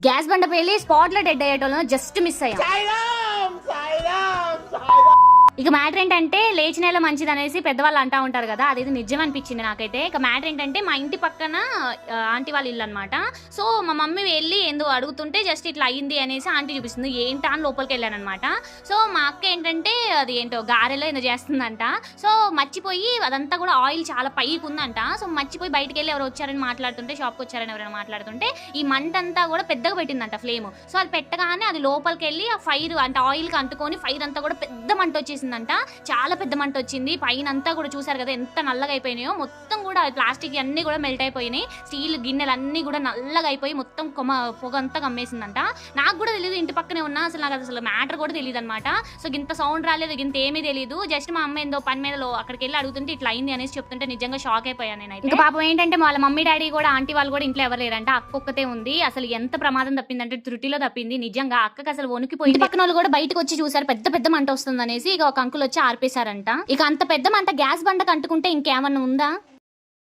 Gas బండ పేలి spot లో dead అయ్యేటోళ్ళం just miss అయ్యాం. ఇక మ్యాటర్ ఏంటంటే లేచిన మంచిది అనేసి పెద్దవాళ్ళు అంటా ఉంటారు కదా, అది నిజం అనిపించింది నాకైతే. ఇక మ్యాటర్ ఏంటంటే మా ఇంటి పక్కన ఆంటీ వాళ్ళ ఇల్లు అనమాట. సో మా మమ్మీ వెళ్ళి ఏందో అడుగుతుంటే జస్ట్ ఇట్లా అయ్యింది అనేసి ఆంటీ చూపిస్తుంది. ఏంటా అని లోపలికి వెళ్ళాను అనమాట. సో మా అక్క ఏంటంటే అది ఏంటో గారెలో ఏదో చేస్తుందంట. సో మర్చిపోయి అదంతా కూడా ఆయిల్ చాలా పైకి ఉందంట. సో మర్చిపోయి బయటకు వెళ్ళి ఎవరు వచ్చారని మాట్లాడుతుంటే, షాప్కి వచ్చారని ఎవరైనా మాట్లాడుతుంటే ఈ మంట అంతా కూడా పెద్దగా పెట్టిందంట ఫ్లేమ్. సో అది పెట్టగానే అది లోపలికి వెళ్ళి ఆ ఫైర్ అంటే ఆయిల్కి అంటుకొని ఫైర్ అంతా కూడా పెద్ద మంట వచ్చేసింది. చాలా పెద్ద మంట వచ్చింది. పైన అంతా కూడా చూసారు కదా ఎంత నల్లగా అయిపోయినాయో. మొత్తం కూడా ప్లాస్టిక్ అన్ని కూడా మెల్ట్ అయిపోయినాయి. స్టీల్ గిన్నెలు అన్ని కూడా నల్లగా అయిపోయి మొత్తం పొగ అంతా కమ్మేసిందంట. నాకు కూడా తెలియదు, ఇంటి పక్కనే ఉన్నా. నాకు అసలు మ్యాటర్ కూడా తెలియదు అనమాట. సో ఇంత సౌండ్ రాలేదు, ఇంత ఏమీ తెలియదు. జస్ట్ మా అమ్మ ఏందో పని మీద అక్కడికి వెళ్ళి అడుగుతుంటే ఇట్లా అయింది అనేసి చెప్తుంటే నిజంగా షాక్ అయిపోయాను నేనైతే. ఇంకా పాపం ఏంటంటే వాళ్ళ మమ్మీ డాడీ కూడా ఆంటీ వాళ్ళు కూడా ఇంట్లో ఎవరు లేరంట. అక్క ఒక్కతే ఉంది. అసలు ఎంత ప్రమాదం తప్పిందంటే త్రుటిలో తప్పింది. నిజంగా అక్కకి అసలు వణికిపోయింది. పక్కన వాళ్ళు కూడా బయటకు వచ్చి చూసారు పెద్ద పెద్ద మంట వస్తుంది అనేసి. ఇక ఒక అంకుల్ వచ్చి ఆర్పేశారంట. ఇక అంత పెద్ద మంట గ్యాస్ బండకు అంటుకుంటే ఇంకేమన్నా ఉందా?